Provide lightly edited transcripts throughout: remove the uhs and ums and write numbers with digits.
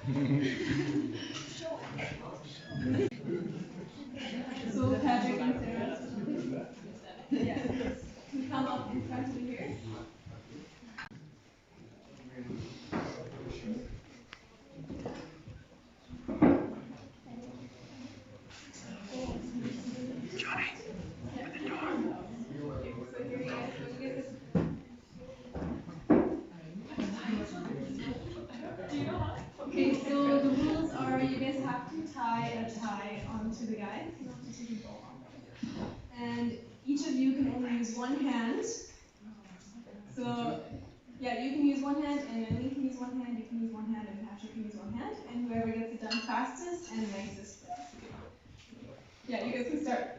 So Patrick and Sarah. Yeah. You come up in front of here. Johnny, open the door. So here you guys go. Do you know how? Okay, so the rules are you guys have to tie a tie onto the guy. And each of you can only use one hand. So yeah, you can use one hand, and Eileen can use one hand, you can use one hand, and Patrick can use one hand, and whoever gets it done fastest and nicest wins. Yeah, you guys can start.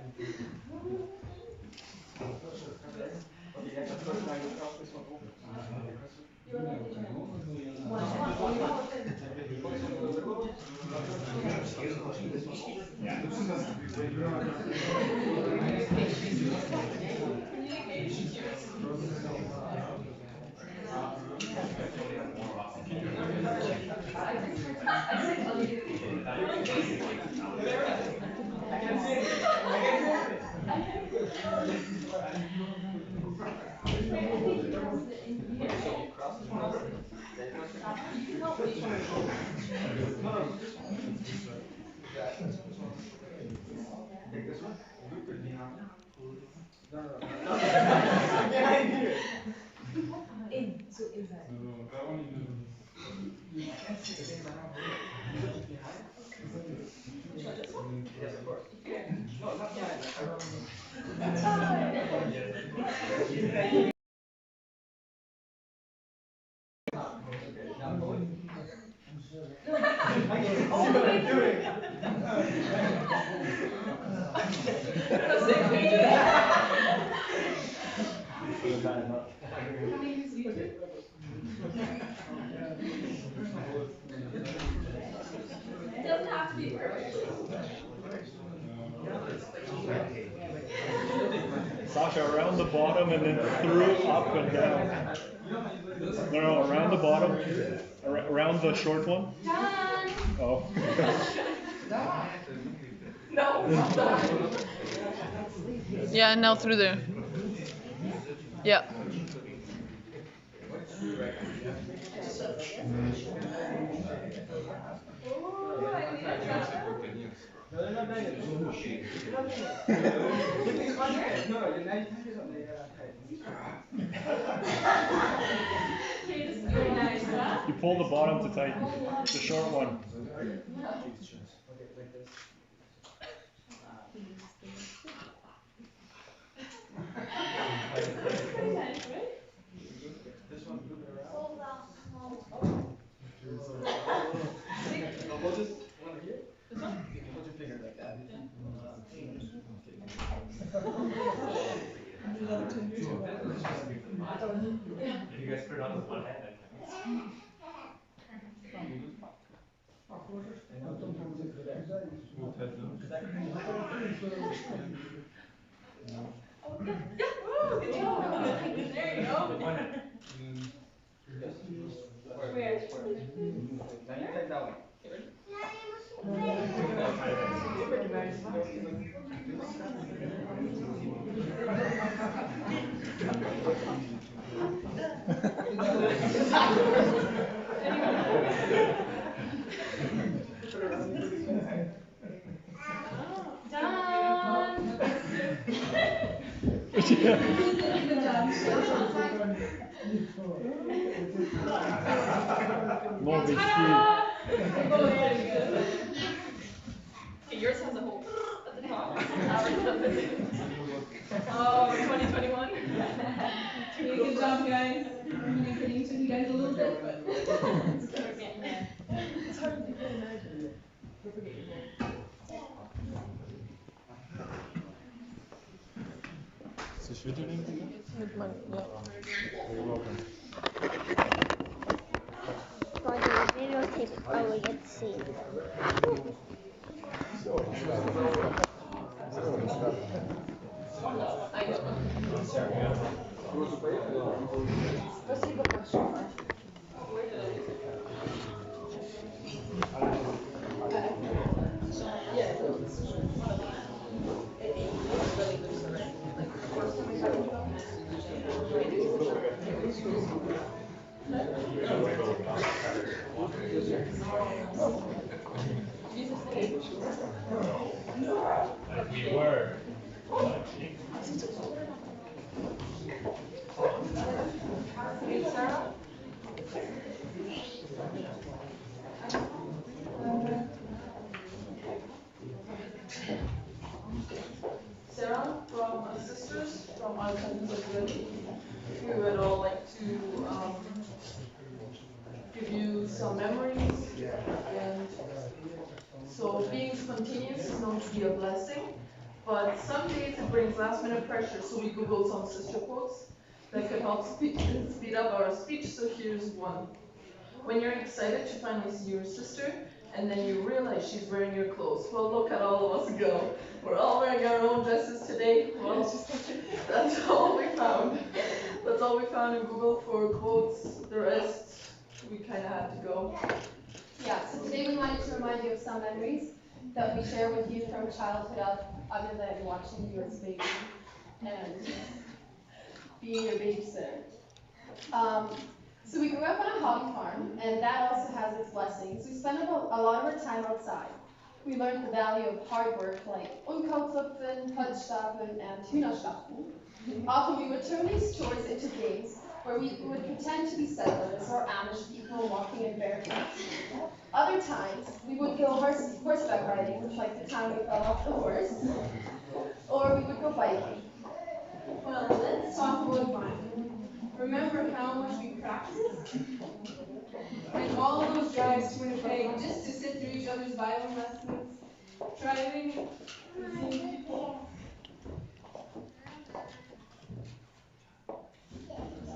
It doesn't have to be perfect. Sasha, around the bottom and then through, up and down. No, around the bottom. Around the short one. Done. Oh. No. Yeah, now through there. Yeah. You pull the bottom to tighten. The short one. You guys put it on with one hand. There you go. Where? Now you take that one. Done. More big Okay, yours has a hole at the top. Oh, 2021. Good job, guys. I'm getting to you guys a little bit, but we're getting there. It's hard to imagine. Is this your name? Yeah. You're welcome. Videotape it while we get to see it. I know. We were. Sarah from my sisters from our cousins of Germany. We would all like to give you some memories, and so being spontaneous is known to be a blessing, but some days it brings last minute pressure, so we googled some sister quotes that could help speed up our speech, so here's one. When you're excited to finally see your sister, and then you realize she's wearing your clothes. Well, look at all of us go. We're all wearing our own dresses today. Well, that's all we found. That's all we found in Google for quotes. The rest, we kind of had to go. Yeah, so today we wanted to remind you of some memories that we share with you from childhood up, other than watching you as a baby and being your babysitter. So we grew up on a hobby farm, and that also has its blessings. We spent a lot of our time outside. We learned the value of hard work like Unkrautpflücken, Holzstapeln, and Hühnerschlachten. Often we would turn these chores into games where we would pretend to be settlers or Amish people walking in barefoot. Other times, we would go horseback riding, like the time we fell off the horse, or we would go biking. Well, let's talk about fun. Remember how much we practiced? And all those drives to Winnipeg just to sit through each other's violin lessons, driving and seeing people.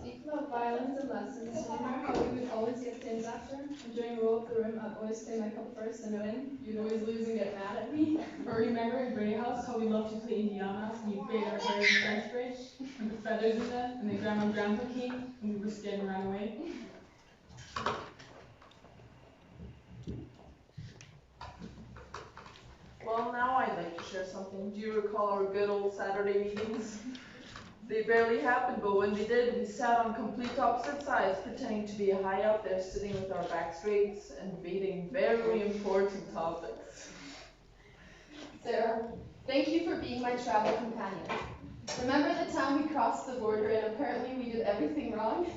Speaking of violins and lessons, remember how we would always get pins after? And during roll up the room, I'd always play my cup first and win. You'd always lose and get mad at me. Or remember in Grey House how we loved to play Indiana and we braid our hair in the French braid and put feathers in them, and then Grandma and Grandpa came and we were scared and ran away. Well, now I'd like to share something. Do you recall our good old Saturday meetings? They barely happened, but when they did, we sat on complete opposite sides, pretending to be high up there, sitting with our backs straight and debating very important topics. Sarah, thank you for being my travel companion. Remember the time we crossed the border and apparently we did everything wrong?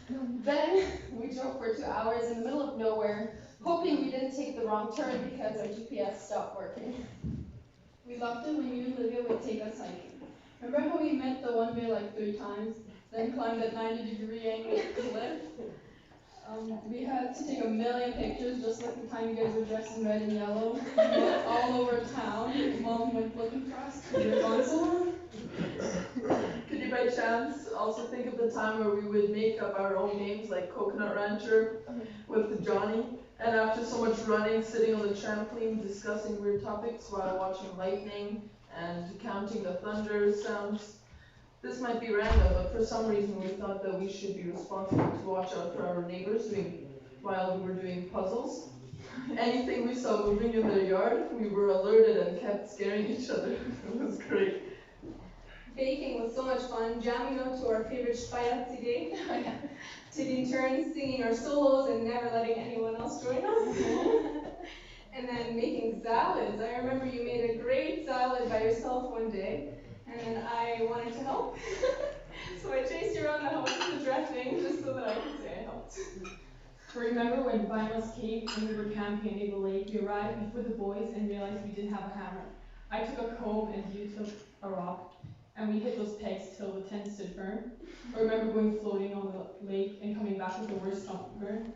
Then we drove for 2 hours in the middle of nowhere, hoping we didn't take the wrong turn because our GPS stopped working. We loved it when you and Olivia would take us hiking. Remember how we met the one bear like 3 times, then climbed that 90-degree angle cliff? We had to take a million pictures, just like the time you guys were dressed in red and yellow. We went all over town. Mom went looking for us to your console. Could you by chance also think of the time where we would make up our own names like Coconut Rancher with Johnny? And after so much running, sitting on the trampoline, discussing weird topics while watching lightning and counting the thunder sounds. This might be random, but for some reason we thought that we should be responsible to watch out for our neighbors while we were doing puzzles. Anything we saw moving in their yard, we were alerted and kept scaring each other. It was great. Baking was so much fun, jamming out to our favorite Speyer-CD, taking turns singing our solos and never letting anyone else join us. And then making salads. I remember you made a great salad by yourself one day, and then I wanted to help. So I chased you around the house with the dressing just so that I could say I helped. Remember when Violence came and we were camping at Eagle Lake? We arrived before the boys and realized we didn't have a hammer. I took a comb and you took a rock, and we hit those pegs till the tent stood firm. I remember going floating on the lake and coming back with the worst sunburn.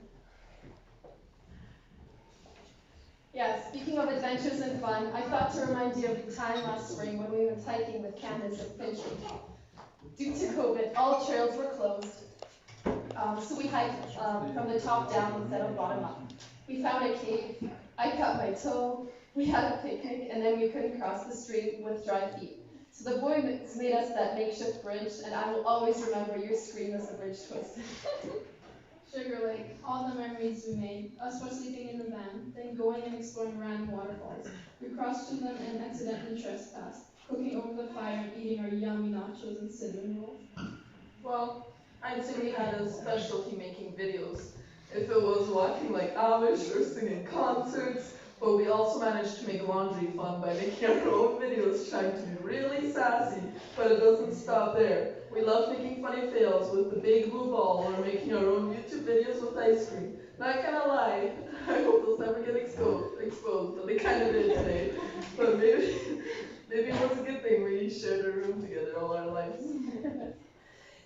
Yeah, speaking of adventures and fun, I thought to remind you of the time last spring when we went hiking with Candace at Finch. Due to COVID, all trails were closed. So we hiked from the top down instead of bottom up. We found a cave, I cut my toe, we had a picnic, and then we couldn't cross the stream with dry feet. So the boys made us that makeshift bridge, and I will always remember your scream as the bridge twisted. Sugar Lake, all the memories we made, us for sleeping in the van, then going and exploring random waterfalls. We crossed through them and accidentally trespassed, cooking over the fire and eating our yummy nachos and cinnamon rolls. Well, I'd say we had a specialty making videos. If it was walking like Amish or singing concerts, but we also managed to make laundry fun by making our own videos trying to be really sassy, but it doesn't stop there. We love making funny fails with the big blue ball or making our own YouTube videos with ice cream. Not gonna lie, I hope those never get exposed, but they kind of did today. But maybe it was a good thing we shared a room together all our lives.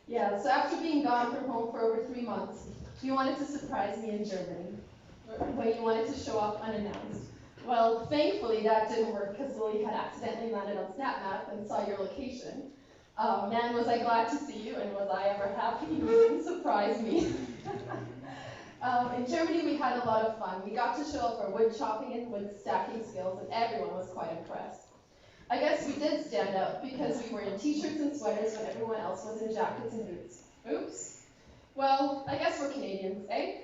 Yeah, so after being gone from home for over 3 months, you wanted to surprise me in Germany, when you wanted to show up unannounced. Well, thankfully that didn't work because Lily had accidentally landed on SnapMap and saw your location. Man, was I glad to see you, and was I ever happy you didn't surprise me. In Germany, we had a lot of fun. We got to show off our wood chopping and wood stacking skills, and everyone was quite impressed. I guess we did stand out because we were in t-shirts and sweaters when everyone else was in jackets and boots. Oops. Well, I guess we're Canadians, eh?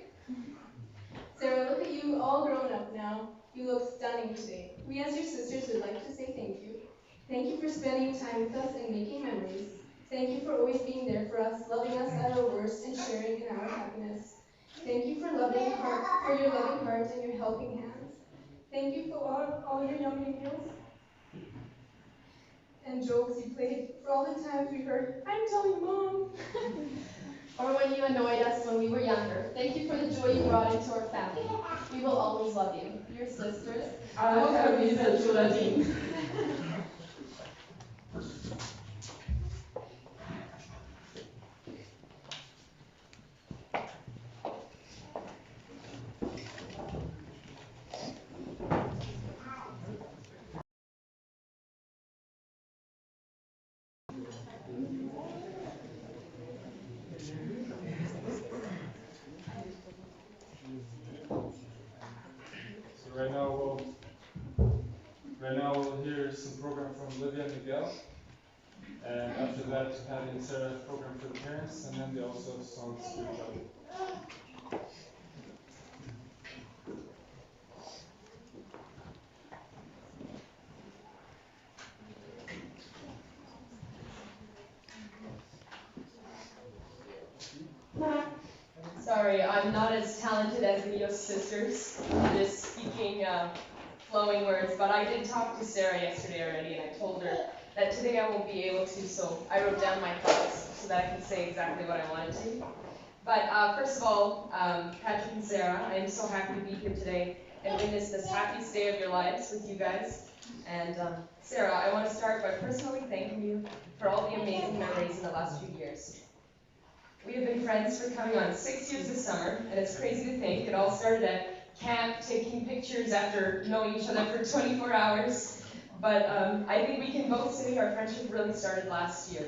Sarah, look at you, all grown up now. You look stunning today. We as your sisters would like to say thank you. Thank you for spending time with us and making memories. Thank you for always being there for us, loving us at our worst and sharing in our happiness. Thank you for your loving heart and your helping hands. Thank you for all your yummy meals and jokes you played, for all the times we heard, I'm telling Mom. Or when you annoyed us when we were younger. Thank you for the joy you brought into our family. We will always love you. Your sisters. Vica, Juladin. So right now we'll hear some program from Livia and Miguel, and after that Patty and Sarah's program for the parents, and then they also have songs for each other. Sorry, I'm not as talented as Leo's sisters, just speaking flowing words, but I did talk to Sarah yesterday already, and I told her that today I won't be able to, so I wrote down my thoughts so that I can say exactly what I wanted to. But first of all, Patrick and Sarah, I am so happy to be here today and witness this happiest day of your lives with you guys. And Sarah, I want to start by personally thanking you for all the amazing memories in the last few years. We have been friends for coming on 6 years this summer, and it's crazy to think it all started at camp, taking pictures after knowing each other for 24 hours. But I think we can both say our friendship really started last year.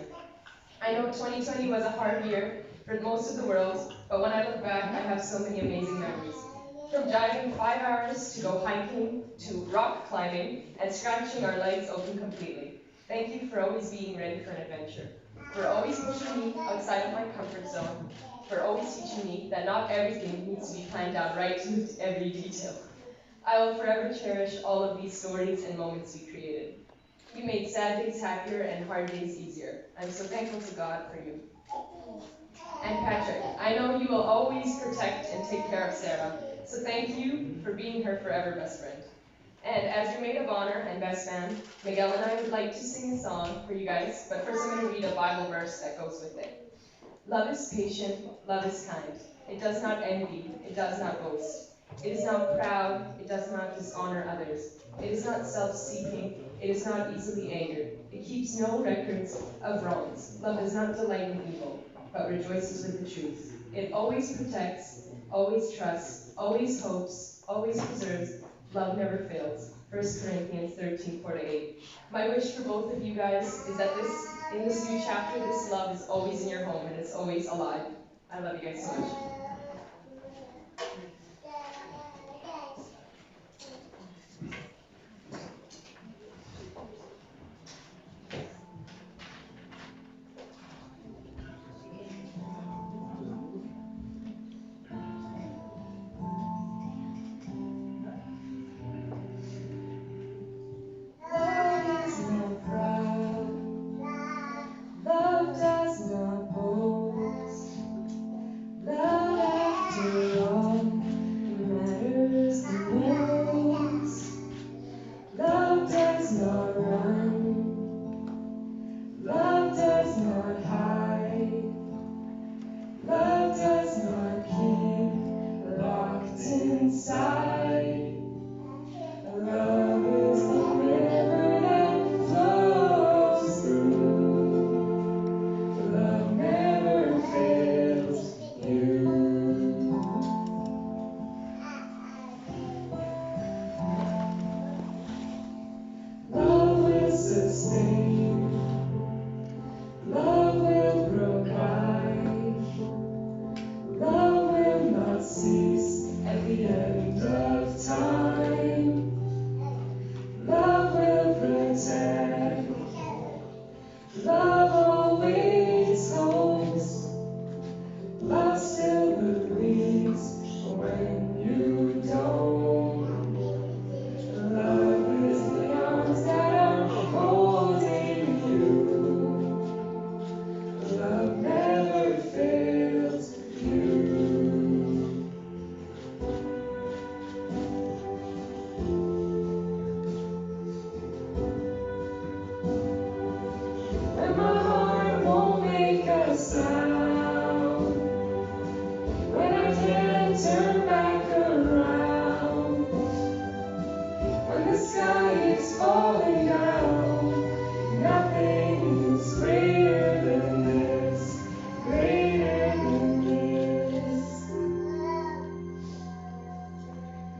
I know 2020 was a hard year for most of the world, but when I look back, I have so many amazing memories. From driving 5 hours to go hiking, to rock climbing, and scratching our legs open completely. Thank you for always being ready for an adventure. For always pushing me outside of my comfort zone. For always teaching me that not everything needs to be planned out right with every detail. I will forever cherish all of these stories and moments we created. You made sad days happier and hard days easier. I'm so thankful to God for you. And Patrick, I know you will always protect and take care of Sarah, so thank you for being her forever best friend. And as your maid of honor and best man, Miguel and I would like to sing a song for you guys, but first I'm going to read a Bible verse that goes with it. Love is patient, love is kind. It does not envy, it does not boast. It is not proud, it does not dishonor others. It is not self-seeking, it is not easily angered. It keeps no records of wrongs. Love does not delight in evil, but rejoices with the truth. It always protects, always trusts, always hopes, always preserves. Love never fails. 1 Corinthians 13:4-8. My wish for both of you guys is that in this new chapter, this love is always in your home and it's always alive. I love you guys so much. Love does not boast. inside. Love is the river that flows through. Love never fails you. Love will sustain. Love will provide. Love will not cease at the end of time. Love will protect. Love always hopes. Love still believes when you don't. Love is the arms that are holding you. Love never fails you. When my heart won't make a sound, when I can't turn back around, when the sky is falling down, nothing is greater than this, greater than this.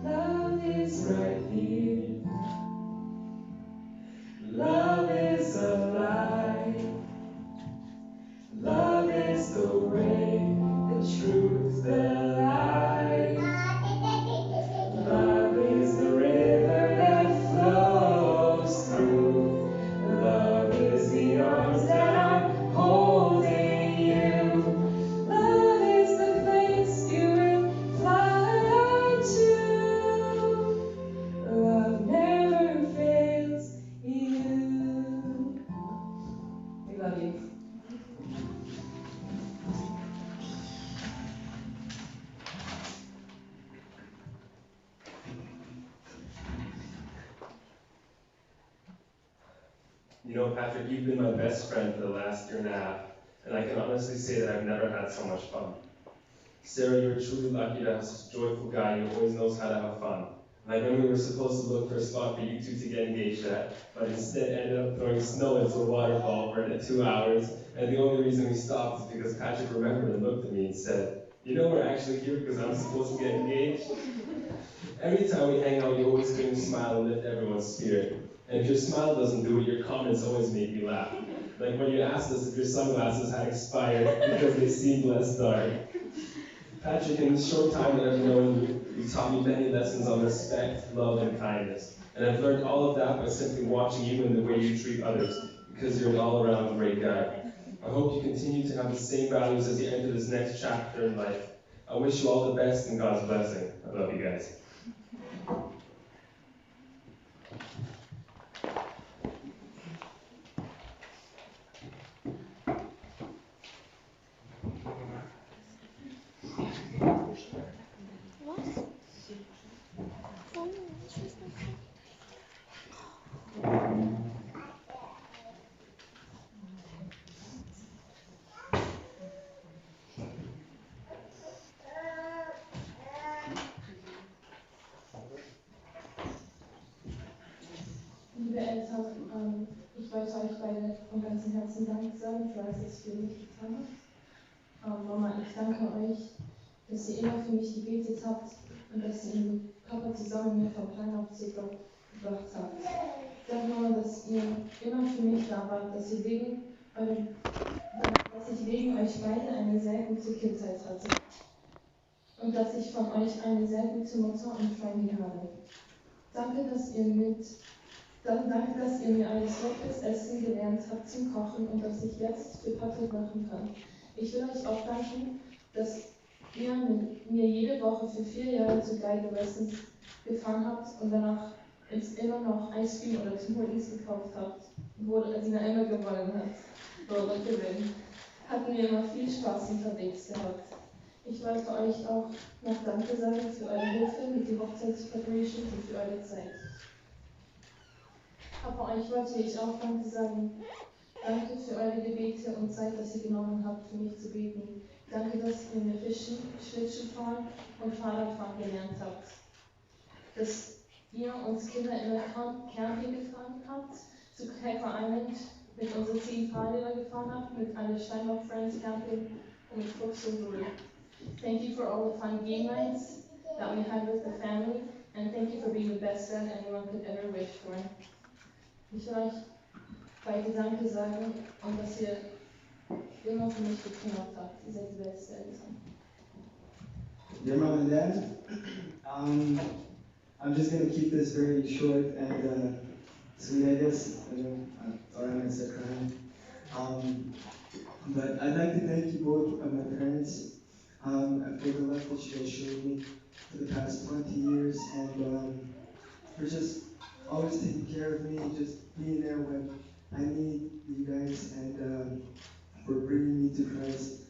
Love is right here. Love is alive. Love is the way, the truth, the light. Love is the river that flows through. Love is the arms that are holding you. Love is the place you will fly to. Love never fails you. We love you. You know, Patrick, you've been my best friend for the last year and a half, and I can honestly say that I've never had so much fun. Sarah, you're truly lucky to have such a joyful guy who always knows how to have fun. Like when we were supposed to look for a spot for you two to get engaged at, but instead ended up throwing snow into a waterfall for 2 hours, and the only reason we stopped is because Patrick remembered and looked at me and said, "You know we're actually here because I'm supposed to get engaged?" Every time we hang out, you always bring a smile and lift everyone's spirit. And if your smile doesn't do it, your comments always make me laugh. Like when you asked us if your sunglasses had expired because they seemed less dark. Patrick, in the short time that I've known you, you've taught me many lessons on respect, love, and kindness. And I've learned all of that by simply watching you and the way you treat others, because you're an all-around great guy. I hope you continue to have the same values as you enter this next chapter in life. I wish you all the best and God's blessing. I love you guys. Liebe Eltern, ich wollte euch beide von ganzem Herzen Dank sagen für alles, was ihr für mich getan habt. Mama, ich danke euch, dass ihr immer für mich gebetet habt und dass ihr den Papa zusammen mit mir vom Kleinen auf See gebracht habt. Danke, Mama, dass ihr immer für mich da wart, dass ich wegen euch beiden eine sehr gute Kindheit hatte und dass ich von euch eine sehr gute Mutter und Freundin habe. Danke, dass ihr mir alles leckeres Essen gelernt habt zum Kochen und dass ich jetzt für Patrick machen kann. Ich will euch auch danken, dass ihr mir jede Woche für 4 Jahre zu Geige-Lessons gefahren habt und danach immer noch Eiscreme oder Tim Hortons gekauft habt, wo Adina immer gewonnen hat. Oder gewinnen. Hatten wir immer viel Spaß unterwegs gehabt. Ich wollte euch auch noch Danke sagen für eure Hilfe mit den Hochzeitspreparations und für eure Zeit. Papa, euch wollte ich auch Danke sagen. Danke für eure Gebete und Zeit, dass ihr genommen habt, für mich zu beten. Danke, dass ihr mir Schlittschuhfahren und Fahrradfahren gelernt habt. Dass ihr uns Kinder in der Camping gefahren habt, zu Hacker Island mit unseren 10 Fahrrädern gefahren habt, mit alle Steinbock Friends Camping und mit Fuchs und Rudel. Thank you for all the fun game nights that we had with the family, and thank you for being the best dad anyone could ever wish for. Ich will euch beide Danke sagen und dass ihr immer für mich gekümmert habt. Ihr seid die beste Eltern. Dear Mom and Dad, I'm just going to keep this very short and sweet, I guess. I know, sorry, I'm going to start crying. But I'd like to thank you both, my parents, for the love that you guys showed me for the past 20 years, and for just always taking care of me, just being there when I need you guys, and for bringing me to Christ.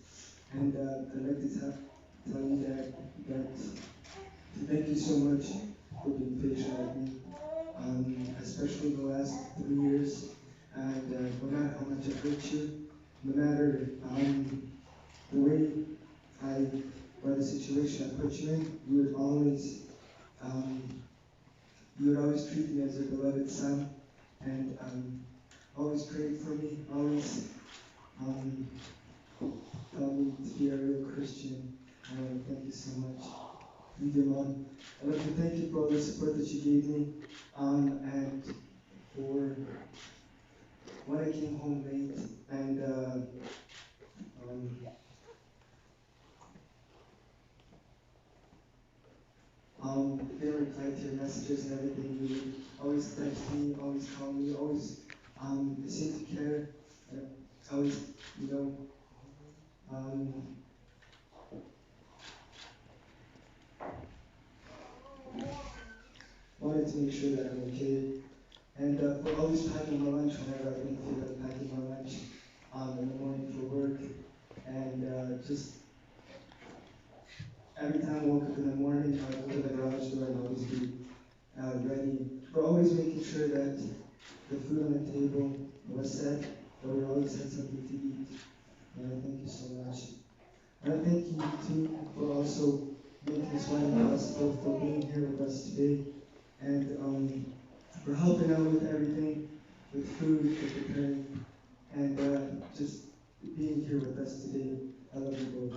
And I'd like to tell you that thank you so much for being patient with me, especially the last 3 years. And no matter how much I hurt you, no matter the way or the situation I put you in, you would always treat me as your beloved son, and always prayed for me, always tell me to be a real Christian. I want to thank you so much. And dear Mom, I'd like to thank you for all the support that you gave me, and for when I came home late, and didn't reply to your messages and everything. You would always text me, always call me, always seem to care. Always, wanted to make sure that I'm okay. And for always packing my lunch whenever I didn't feel like packing my lunch in the morning for work. And just every time I woke up in the morning, I would go to the garage door and always be ready. For always making sure that the food on the table was set, that we always had something to eat. And I thank you so much. And I thank you too for also making this wedding possible, for being here with us today, and for helping out with everything, with food, with preparing, and just being here with us today. I love you both.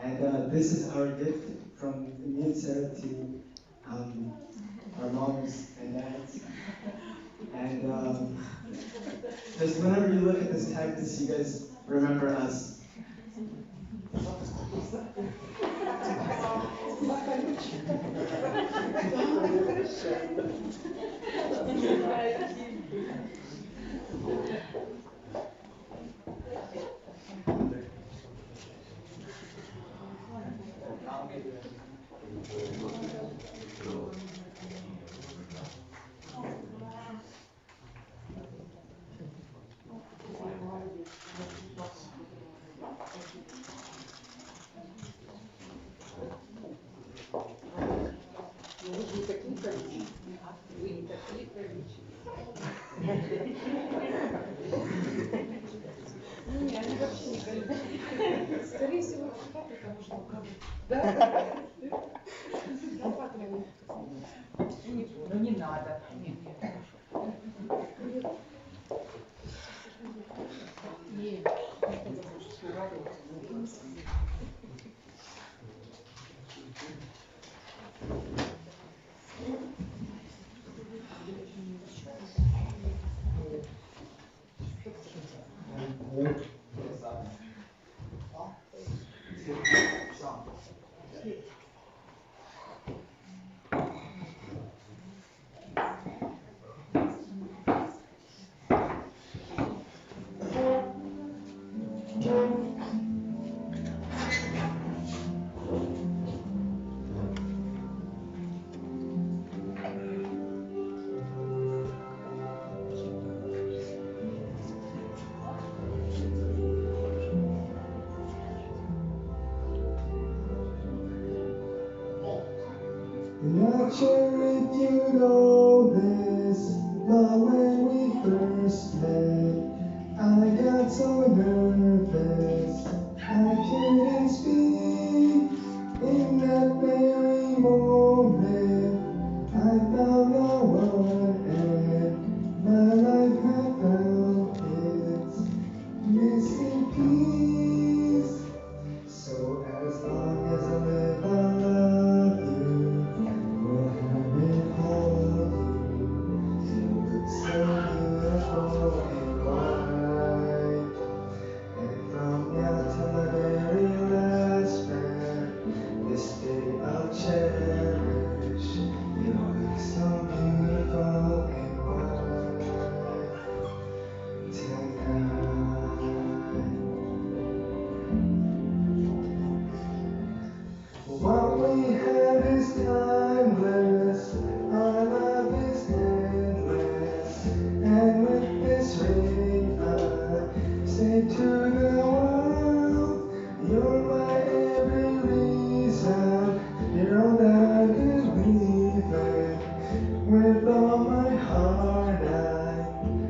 And this is our gift from me and Sarah to our moms and dads. And just whenever you look at this cactus, you guys remember us. Скорее всего, потому что ну не надо. sure if you know this, but when we first met, I got so nervous I couldn't speak. In that very moment, I found the one, and my life had found its missing piece. So as long as I live, I love you. Will have it hold you. You look so beautiful in white. And from now to my very last breath, this day I'll cherish. You look so beautiful in white tonight. What we have is timeless, our love is endless, and with this ring I say to the world, you're my every reason, you're all that I believe in. With all my heart I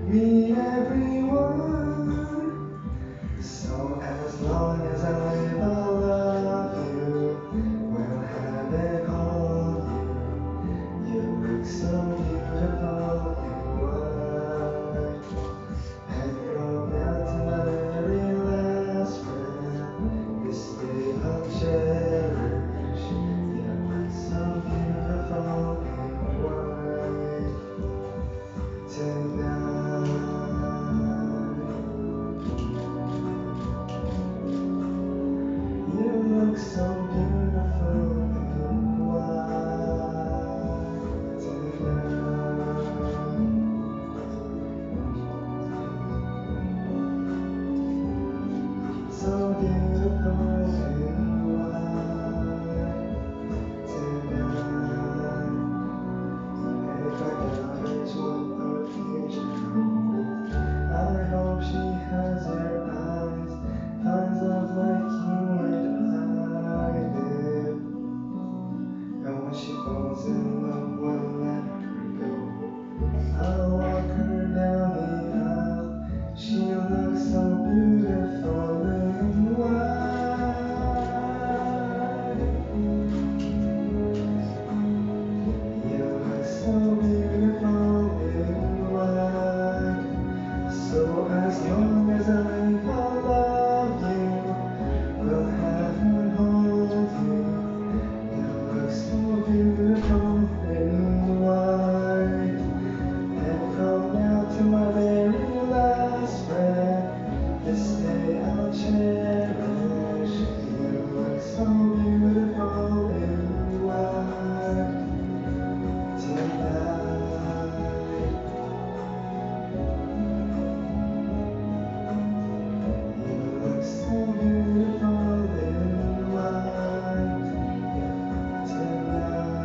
mean every word. So as long as I live, I'll love you. We'll have it hold you. You look so beautiful in white. And from now to my very last breath, this day I'll cherish. You look so beautiful in white tonight. You look so beautiful in white tonight. So beautiful in white tonight. And if I can arrange what the future holds, I hope she has your eyes of like you and I did. And when she falls in love, we'll let her go. I'll walk her down the aisle. She looks so beautiful in white. You look so beautiful in white. So as long as I live, I'll love you. Will have and hold you. You look so beautiful in white. And from now to my very last breath, this day I'll cherish. You look so beautiful in white tonight. You look so beautiful in white tonight.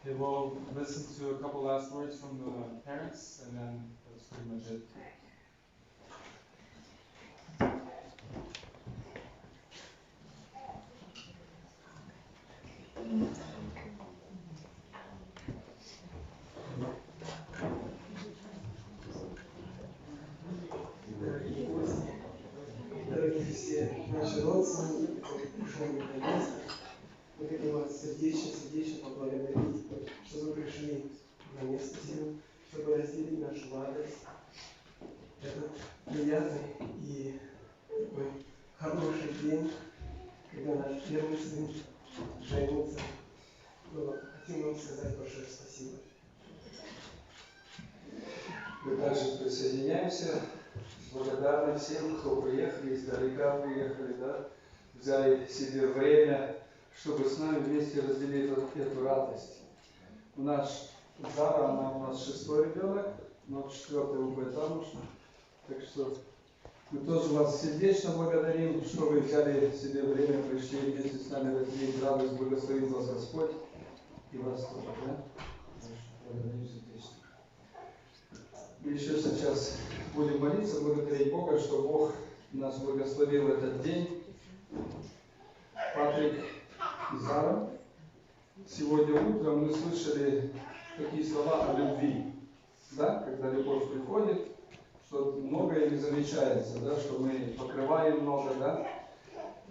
Okay, we'll listen to a couple last words from the parents, and then that's pretty much it. Дорогие все наши родственники, кто пришел наконец-то, мы хотим вас сердечно поблагодарить, что вы пришли на место сил, чтобы разделить нашу радость. Этот приятный и такой хороший день, когда наш первый сын женится. Но хотим вам сказать большое спасибо. Мы также присоединяемся, благодарны всем, кто приехали, издалека приехали, да, взяли себе время, чтобы с нами вместе разделить эту радость. Наш Зара, она у нас 6-й ребенок, но 4-й уже замуж. Так что мы тоже вас сердечно благодарим, что вы взяли себе время, пришли вместе с нами разделить радость, благословит вас Господь и вас тоже, да? Благодарим сердечно. Мы еще сейчас будем молиться, благодарить Бога, что Бог нас благословил этот день. Патрик и Зара, сегодня утром мы слышали такие слова о любви. Да? Когда любовь приходит, что многое не замечается, да? Что мы покрываем много. Да?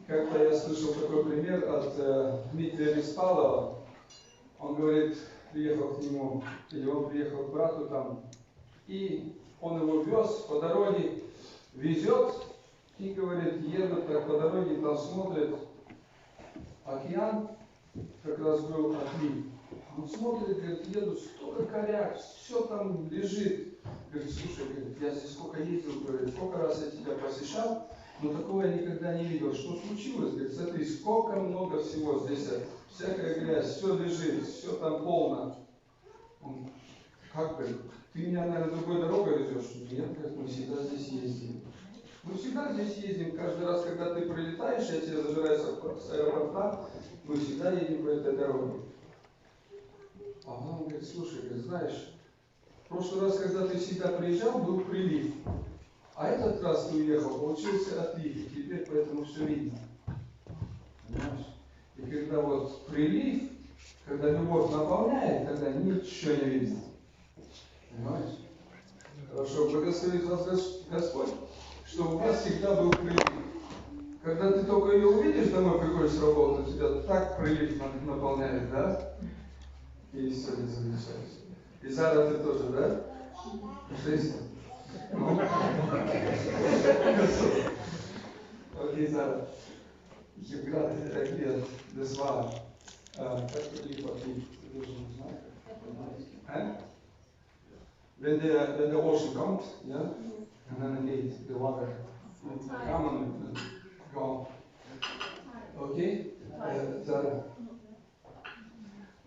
Как-то я слышал такой пример от Дмитрия Беспалова. Он говорит, приехал к нему, или он приехал к брату там, и он его вез по дороге, везет, и, говорит, едут так по дороге, там смотрит океан, как раз был отлив. Он смотрит, говорит, едут, столько коряк, все там лежит. Говорит, слушай, говорит, я здесь сколько ездил, говорит, сколько раз я тебя посещал, но такого я никогда не видел. Что случилось? Говорит, смотри, сколько много всего здесь, всякая грязь, все лежит, все там полно. Он, как, говорит, ты меня, наверное, другой дорогой везешь? Нет, говорит, мы всегда здесь ездим. Мы всегда здесь ездим. Каждый раз, когда ты прилетаешь, я тебя забираю с аэропорта, мы всегда едем по этой дороге. А он говорит, слушай, говорит, знаешь, в прошлый раз, когда ты всегда приезжал, был прилив. А этот раз ты уехал, получился отлив. И теперь поэтому все видно. Понимаешь? И когда вот прилив, когда любовь наполняет, тогда ничего не видно. Понимаешь? Хорошо, благословит вас Господь, что у вас всегда был прилив. Когда ты только ее увидишь, домой приходишь с работы, у тебя так прилив наполняет, да? И все не замечаешь. И Зара ты тоже, да? Жизнь. Окей, Zara. Ich habe gerade erklärt, das war, wenn der Ocean kommt, ja, und dann geht the water, come and go. Okay, Zara.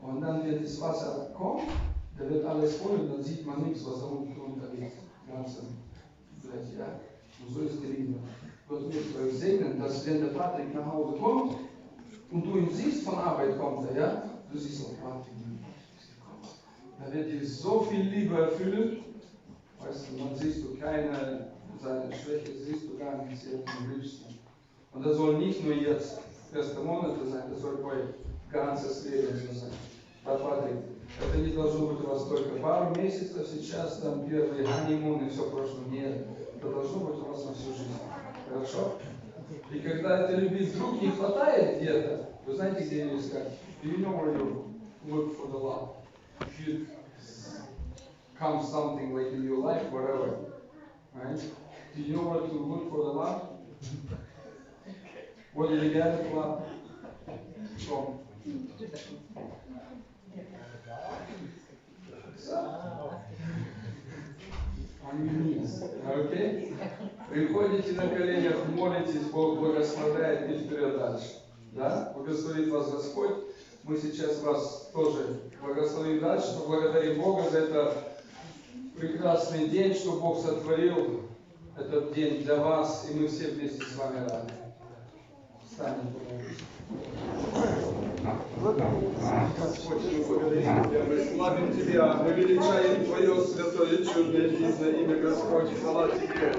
Und dann, wenn das Wasser kommt, da wird alles voll und dann sieht man nichts, was da unten untergeht. Ganze Blech, ja. Und so ist die Liebe. Gott möchte euch segnen, dass wenn der Patrick nach Hause kommt und du ihn siehst, von Arbeit kommt er, ja, du siehst auch Patrick. Da wird dir so viel Liebe erfüllen, weißt du, dann siehst du keine, seine Schwäche siehst du gar nicht, sie am liebsten. Und das soll nicht nur jetzt erste Monate sein, das soll euer ganzes Leben so sein. Да, Патрик, это не должно быть у вас только пару месяцев, сейчас там первый ханимун и все прошлое. Нет, это должно быть у вас на всю жизнь. Хорошо? И когда этой любви вдруг не хватает где-то, вы знаете, где ее искать? Do you know where you look for the love? If you come something like in your life, whatever, right? Do you know where to look for the love? Where did you get the love from? On your knees. Okay? Приходите на коленях, молитесь, Бог благословляет и вперед дальше. Да? Благословит вас Господь. Мы сейчас вас тоже благословим дальше. Поблагодарим Бога за этот прекрасный день, что Бог сотворил этот день для вас, и мы все вместе с вами рады. Встанем. Господь, мы благодарим Мы славим Тебя, мы величаем Твое святое, чудное, дивное имя, Господь, хвала Тебе.